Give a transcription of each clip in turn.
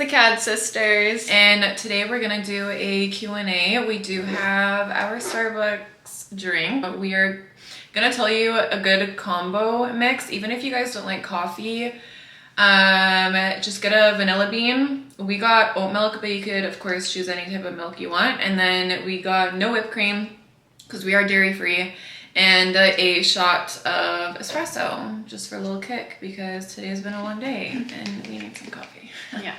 the Cad sisters. And today we're gonna do a Q&A. We do have our Starbucks drink. We are gonna tell you a good combo mix. Even if you guys don't like coffee, just get a vanilla bean. We got oat milk, but you could of course choose any type of milk you want. And then we got no whipped cream because we are dairy free, and a shot of espresso just for a little kick because today has been a long day and we need some coffee. Yeah.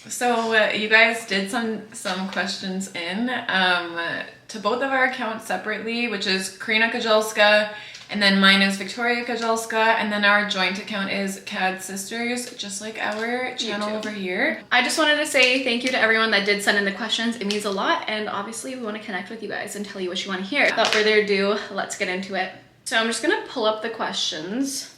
So you guys did some questions in to both of our accounts separately, which is Karina Kajalska, and then mine is Victoria Kajalska, and then our joint account is Cad Sisters, just like our channel over here. I just wanted to say thank you to everyone that did send in the questions. It means a lot, and obviously we want to connect with you guys and tell you what you want to hear. Without further ado, let's get into it. So I'm just gonna pull up the questions.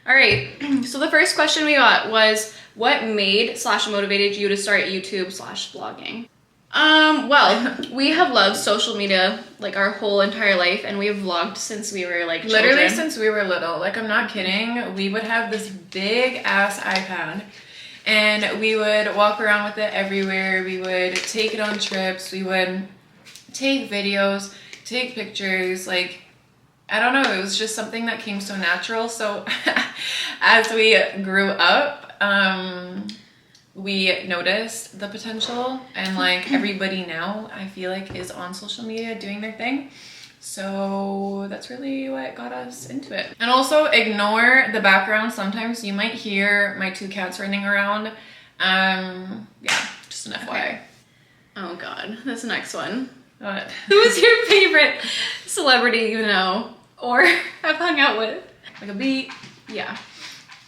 All right, so the first question we got was, what made / motivated you to start YouTube / blogging? Well, we have loved social media like our whole entire life, and we have vlogged since we were like children. Literally since we were little. Like, I'm not kidding. We would have this big ass iPad and we would walk around with it everywhere. We would take it on trips. We would take videos, take pictures. Like, I don't know, it was just something that came so natural. So as we grew up, we noticed the potential, and like everybody now I feel like is on social media doing their thing. So that's really what got us into it. And also ignore the background. Sometimes you might hear my two cats running around. Yeah, just an FYI. Okay. Oh God, this next one. What? Who is your favorite celebrity you know or have hung out with? Like a beat? Yeah.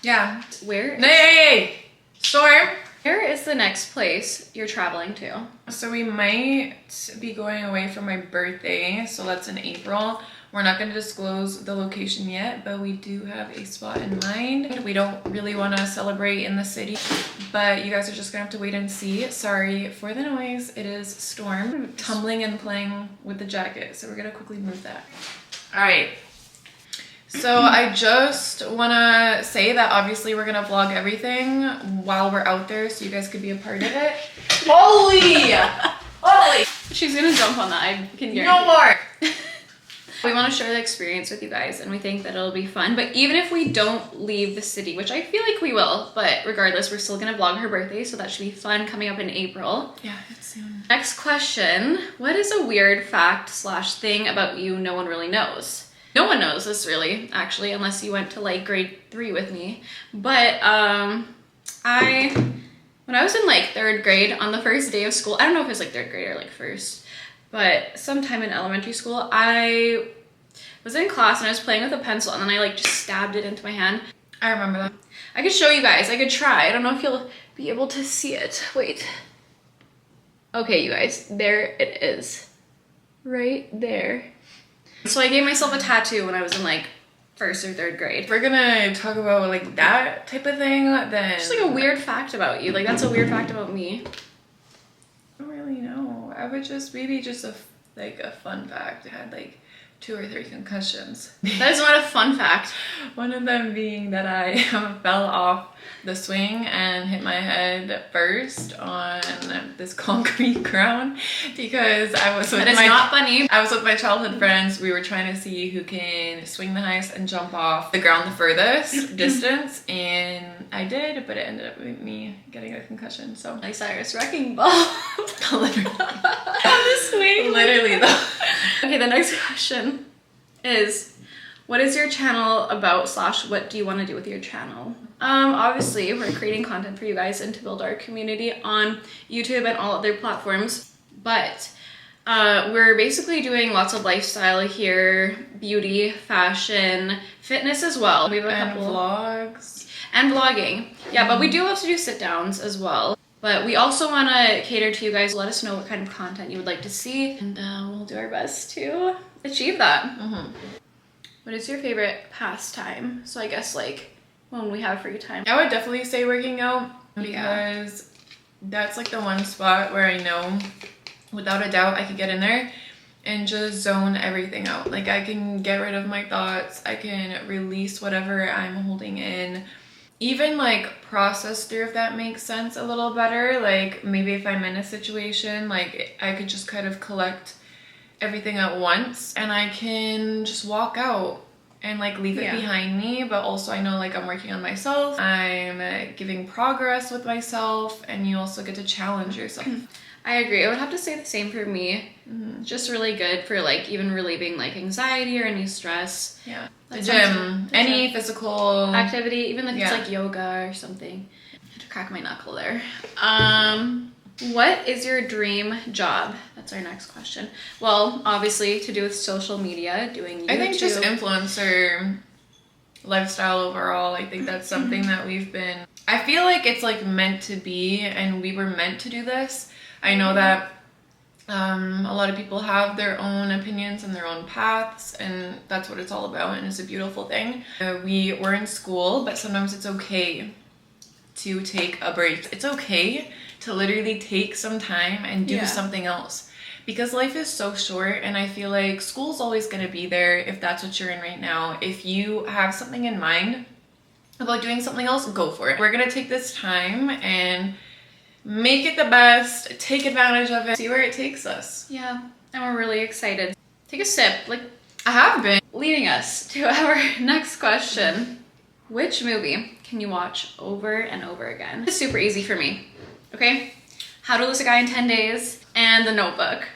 Yeah. Where? Hey! Storm! Where is the next place you're traveling to? So we might be going away for my birthday, so that's in April. We're not going to disclose the location yet, but we do have a spot in mind. We don't really want to celebrate in the city, but you guys are just going to have to wait and see. Sorry for the noise. It is Storm tumbling and playing with the jacket, so we're going to quickly move that. All right. So I just want to say that obviously we're going to vlog everything while we're out there, so you guys could be a part of it. Holy! Holy! She's gonna jump on that, I can guarantee. No more! We want to share the experience with you guys, and we think that it'll be fun. But even if we don't leave the city, which I feel like we will, but regardless, we're still gonna vlog her birthday, so that should be fun coming up in April. Yeah, it's soon. Next question. What is a weird fact / thing about you no one really knows? No one knows this really, actually, unless you went to like grade 3 with me. But when I was in like 3rd grade, on the first day of school, I don't know if it was like 3rd grade or like 1st, but sometime in elementary school, I was in class and I was playing with a pencil, and then I like just stabbed it into my hand. I remember that. I could show you guys, I could try. I don't know if you'll be able to see it. Wait. Okay, you guys, there it is. Right there. So I gave myself a tattoo when I was in like 1st or 3rd grade. If we're gonna talk about like that type of thing, then Just like a weird fact about you. Like, that's a weird fact about me. I don't really know. I would just maybe just a fun fact. I had like 2 or 3 concussions. That is not a fun fact. One of them being that I fell off the swing and hit my head first on this concrete ground because I was with not funny. I was with my childhood friends. We were trying to see who can swing the highest and jump off the ground the furthest distance, and I did, but it ended up with me getting a concussion. So Like Cyrus wrecking ball. literally On the swing. literally though. Okay, the next question is, what is your channel about / what do you want to do with your channel? Obviously, we're creating content for you guys and to build our community on YouTube and all other platforms, but we're basically doing lots of lifestyle here, beauty, fashion, fitness as well. We have a couple vlogs. And vlogging. Yeah, but we do love to do sit downs as well. But we also want to cater to you guys. Let us know what kind of content you would like to see, and we'll do our best to achieve that. What is your favorite pastime? So I guess like when we have free time. I would definitely say working out, because that's like the one spot where I know without a doubt I could get in there and just zone everything out. Like, I can get rid of my thoughts, I can release whatever I'm holding in. even like process through, if that makes sense, a little better. Like maybe if I'm in a situation, like I could just kind of collect everything at once and I can just walk out and like leave it behind me. But also I know like I'm working on myself, I'm giving progress with myself, and you also get to challenge yourself. I agree. I would have to say the same for me. Just really good for like even relieving like anxiety or any stress. Yeah. The gym, any physical activity, even if it's like yoga or something. I had to crack my knuckle there. What is your dream job? That's our next question. Well, obviously to do with social media, doing YouTube. I think just influencer lifestyle overall. I think that's something that we've been, I feel like it's like meant to be, and we were meant to do this. I know that a lot of people have their own opinions and their own paths, and that's what it's all about, and it's a beautiful thing. We were in school, but sometimes it's okay to take a break. It's okay to literally take some time and do something else, because life is so short, and I feel like school's always going to be there if that's what you're in right now. If you have something in mind about doing something else, go for it. We're going to take this time and make it the best, take advantage of it, see where it takes us. Yeah, and we're really excited. Take a sip, like I have been. Leading us to our next question. Which movie can you watch over and over again? It's super easy for me, okay? How to Lose a Guy in 10 Days and The Notebook.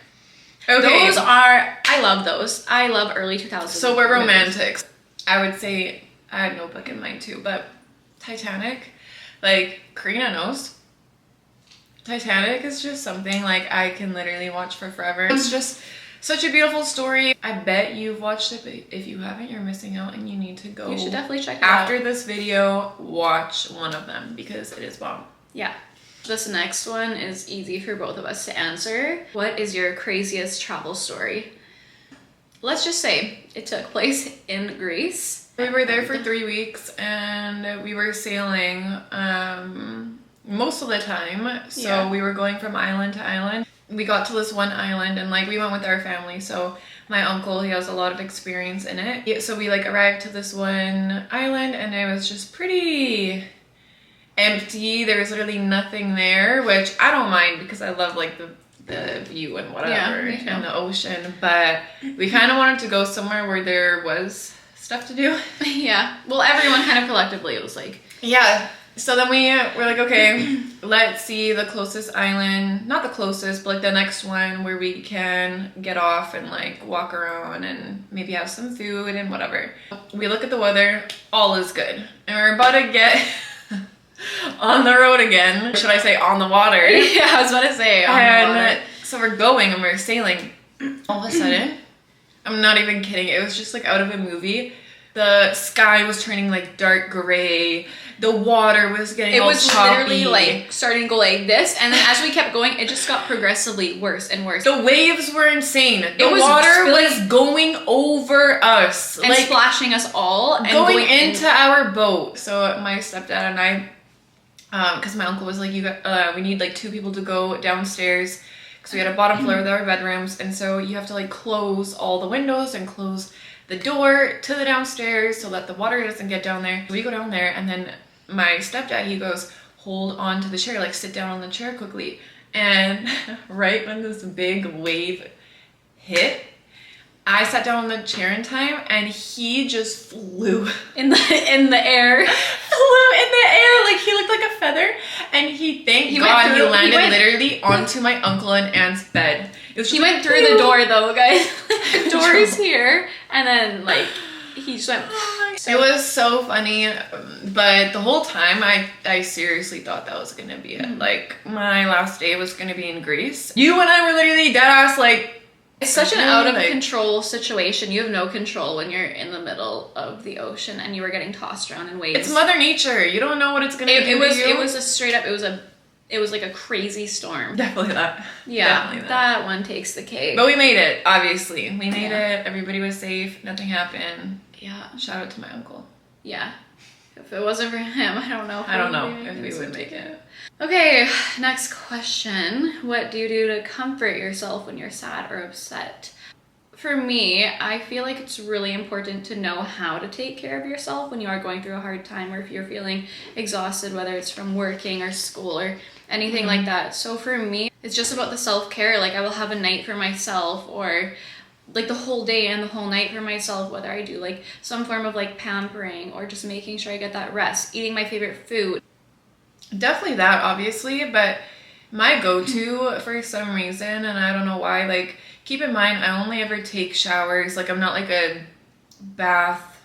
Okay. Those are, I love those. I love early 2000s. So we're romantics. I would say I had Notebook in mind too, but Titanic, like Karina knows. Titanic is just something like I can literally watch for forever. It's just such a beautiful story. I bet you've watched it, but if you haven't, you're missing out, and you need to go. You should definitely check it out. After this video, watch one of them because it is bomb. Yeah. This next one is easy for both of us to answer. What is your craziest travel story? Let's just say it took place in Greece. We were there for 3 weeks, and we were sailing most of the time. So we were going from island to island. We got to this one island, and like we went with our family. So my uncle, he has a lot of experience in it. Yeah, so we like arrived to this one island, and it was just pretty empty. There was literally nothing there, which I don't mind because I love like the view and whatever and the ocean. But we kind of wanted to go somewhere where there was stuff to do. Yeah. Well, everyone kind of collectively, it was like. Yeah. So then we were like, okay, let's see the closest island, not the closest, but like the next one where we can get off and like walk around and maybe have some food and whatever. We look at the weather, all is good. And we're about to get on the road again. Should I say on the water? Yeah, I was about to say on the water. So we're going and we're sailing. All of a sudden, I'm not even kidding, it was just like out of a movie. The sky was turning like dark gray. The water was getting all choppy. Literally like starting to go like this, and then as we kept going, it just got progressively worse and worse. The waves were insane. The water was going over us. And like, splashing us all. And going into our boat. So my stepdad and I, because my uncle was like, we need like 2 people to go downstairs. Because we had a bottom floor with our bedrooms. And so you have to like close all the windows and close the door to the downstairs so that the water doesn't get down there. We go down there, and then my stepdad, he goes, hold on to the chair, like sit down on the chair quickly. And right when this big wave hit, I sat down on the chair in time, and he just flew in the air. Flew in the air, like he looked like a feather. And he landed literally onto my uncle and aunt's bed. He went through the door though, guys. The door is here, and then like he just went. It was so funny, but the whole time I seriously thought that was gonna be it. Like my last day was gonna be in Greece. You and I were literally dead ass like. It's such an out of control situation. You have no control when you're in the middle of the ocean and you were getting tossed around in waves. It's Mother Nature. You don't know what it's gonna do. It was a straight up. It was like a crazy storm. Definitely that. Yeah, definitely that one takes the cake. But we made it. Obviously, we made it. Everybody was safe. Nothing happened. Yeah. Shout out to my uncle. Yeah. If it wasn't for him, I don't know if we would make it. Okay, next question. What do you do to comfort yourself when you're sad or upset? For me, I feel like it's really important to know how to take care of yourself when you are going through a hard time or if you're feeling exhausted, whether it's from working or school or anything like that. So for me, it's just about the self-care. Like I will have a night for myself, or like the whole day and the whole night for myself, whether I do like some form of like pampering or just making sure I get that rest, eating my favorite food. Definitely that, obviously, but my go-to for some reason, and I don't know why, like, keep in mind, I only ever take showers. Like, I'm not like a bath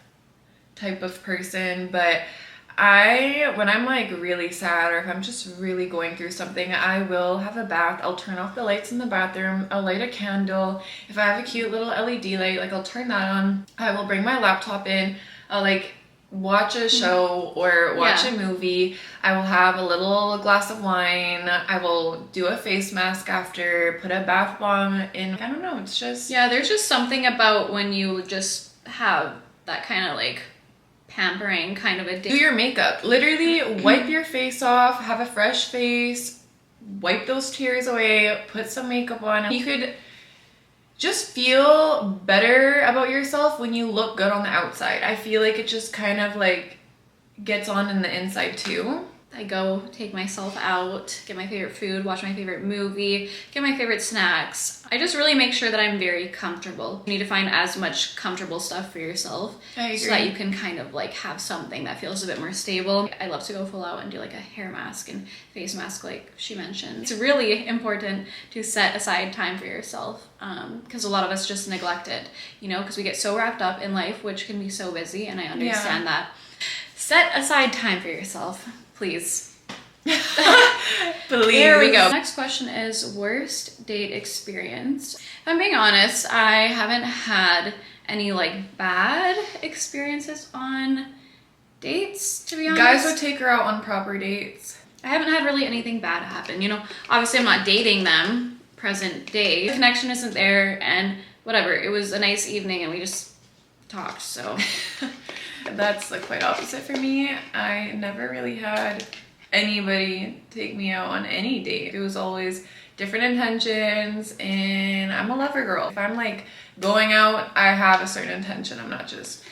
type of person, but when I'm like really sad or if I'm just really going through something, I will have a bath. I'll turn off the lights in the bathroom. I'll light a candle. If I have a cute little LED light, like I'll turn that on. I will bring my laptop in. I'll like watch a show or watch a movie. I will have a little glass of wine. I will do a face mask after, put a bath bomb in. I don't know, it's just... Yeah, there's just something about when you just have that kind of like pampering kind of a day. Do your makeup. Literally wipe your face off, have a fresh face, wipe those tears away, put some makeup on. You could just feel better about yourself when you look good on the outside. I feel like it just kind of like gets on in the inside too. I go take myself out, get my favorite food, watch my favorite movie, get my favorite snacks. I just really make sure that I'm very comfortable. You need to find as much comfortable stuff for yourself so that you can kind of like have something that feels a bit more stable. I love to go full out and do like a hair mask and face mask like she mentioned. It's really important to set aside time for yourself because a lot of us just neglect it, you know, because we get so wrapped up in life, which can be so busy, and I understand that. Set aside time for yourself. Please. Please. There we go. Next question is worst date experience. If I'm being honest, I haven't had any like bad experiences on dates, to be honest. Guys would take her out on proper dates. I haven't had really anything bad happen. You know, obviously I'm not dating them present day. The connection isn't there and whatever. It was a nice evening and we just talked, so. That's the quite opposite for me. I never really had anybody take me out on any date. It was always different intentions, and I'm a lover girl. If I'm like going out, I have a certain intention. I'm not just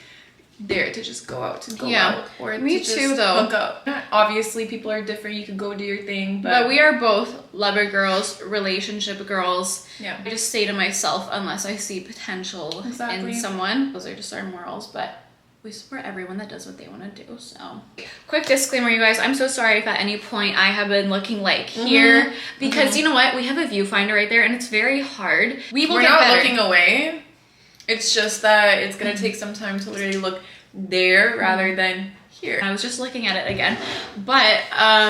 there to just go out to go out or me to too just though. hook up. Obviously people are different. You could go do your thing, but we are both lover girls, relationship girls. Yeah. I just stay to myself unless I see potential in someone. Those are just our morals, but we support everyone that does what they want to do. So quick disclaimer, you guys, I'm so sorry if at any point I have been looking like here because you know what, we have a viewfinder right there and it's very hard. We're not looking away. It's just that it's gonna take some time to literally look there rather than here. I was just looking at it again, but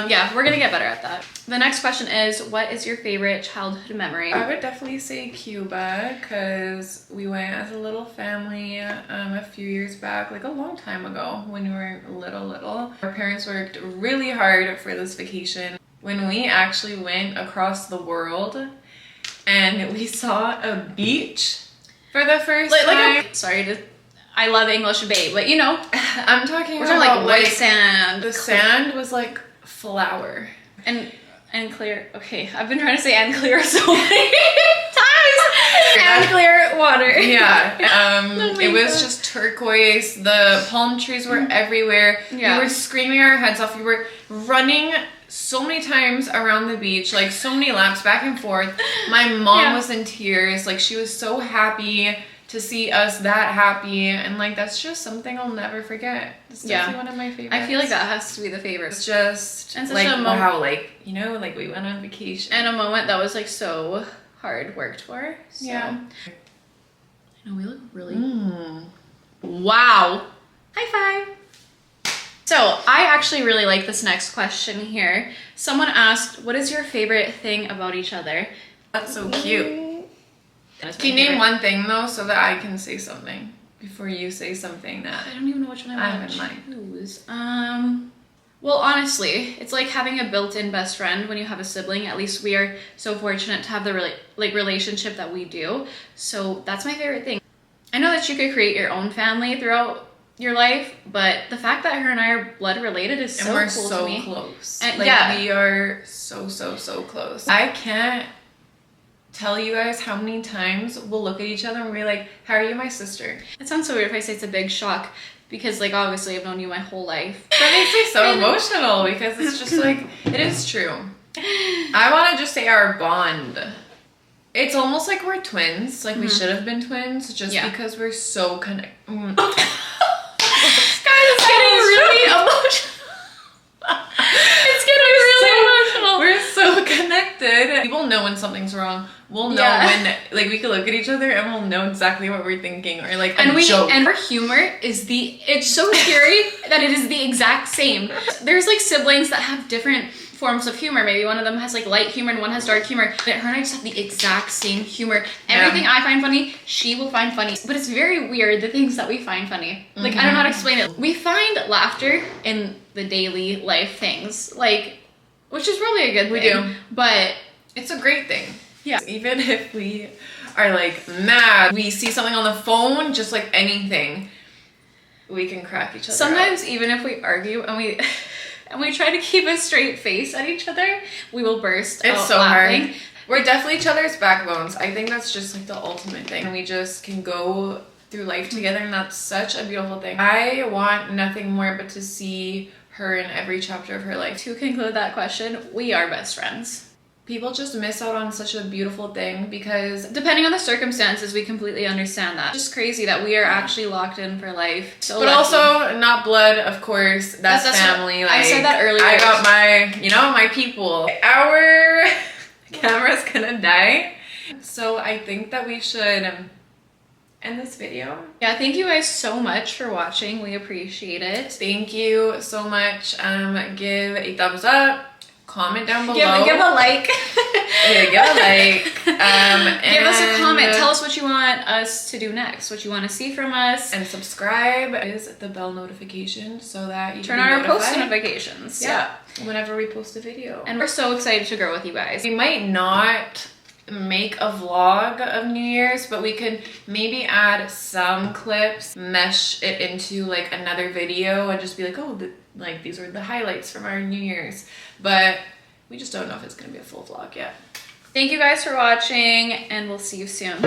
yeah, we're gonna get better at that. The next question is, what is your favorite childhood memory? I would definitely say Cuba because we went as a little family a few years back, like a long time ago when we were little. Our parents worked really hard for this vacation. When we actually went across the world and we saw a beach for the first time. I love English babe, but you know, I'm talking about like white sand. The sand was like flour. And clear. Okay, I've been trying to say and clear so many times. And clear water. Yeah. It was just turquoise. The palm trees were everywhere. Yeah. We were screaming our heads off. We were running so many times around the beach, like so many laps back and forth. My mom was in tears. Like she was so happy to see us that happy, and like that's just something I'll never forget. It's definitely one of my favorites. I feel like that has to be the favorite. It's just and like wow, like you know, like we went on vacation and a moment that was like so hard worked for. So. Yeah. I know we look really. Wow. High five. So I actually really like this next question here. Someone asked, "What is your favorite thing about each other?" That's so cute. Can you name one thing though so that I can say something before you say something that I don't even know which one I want to choose. Well, honestly, it's like having a built-in best friend when you have a sibling. At least we are so fortunate to have the relationship that we do. So that's my favorite thing. I know that you could create your own family throughout your life, but the fact that her and I are blood related is so cool to me. And we're so close. And like we are so close. I can't tell you guys how many times we'll look at each other and be like, how are you, my sister? It sounds so weird if I say it's a big shock because like obviously I've known you my whole life. That makes me so emotional because it's just like, it is true. I want to just say our bond. It's almost like we're twins. Like we should have been twins just because we're so connected. Guys, it's getting really emotional. It's getting really emotional. We're so connected. People know when something's wrong. We'll know when, like, we can look at each other and we'll know exactly what we're thinking, or like a joke. And our humor is it's so scary that it is the exact same. There's like siblings that have different forms of humor. Maybe one of them has like light humor and one has dark humor. But her and I just have the exact same humor. Everything I find funny, she will find funny. But it's very weird, the things that we find funny. Like, I don't know how to explain it. We find laughter in the daily life things, like, which is probably a good thing. We do. But it's a great thing. Yeah. Even if we are like mad, we see something on the phone, just like anything, we can crack each other sometimes up. Even if we argue and we try to keep a straight face at each other, we will burst It's out so laughing. hard. We're definitely each other's backbones. I think that's just like the ultimate thing. And we just can go through life together, and that's such a beautiful thing. I want nothing more but to see her in every chapter of her life. To conclude that question, we are best friends. People just miss out on such a beautiful thing because depending on the circumstances, we completely understand that. It's just crazy that we are actually locked in for life. So but lucky. Also not blood, of course. That's family. Like, I said that earlier. I got my people. Our camera's gonna die. So I think that we should end this video. Yeah, thank you guys so much for watching. We appreciate it. Thank you so much. Give a thumbs up. Comment down below. Give a like. Yeah, give a like. Give us a comment. Tell us what you want us to do next. What you want to see from us. And subscribe is the bell notification so that you turn can on be our notified. Post notifications. Yeah. Whenever we post a video. And we're so excited to grow with you guys. We might not make a vlog of New Year's, but we could maybe add some clips, mesh it into like another video and just be like, oh, like these are the highlights from our New Year's. But we just don't know if it's gonna be a full vlog yet. Thank you guys for watching, and we'll see you soon.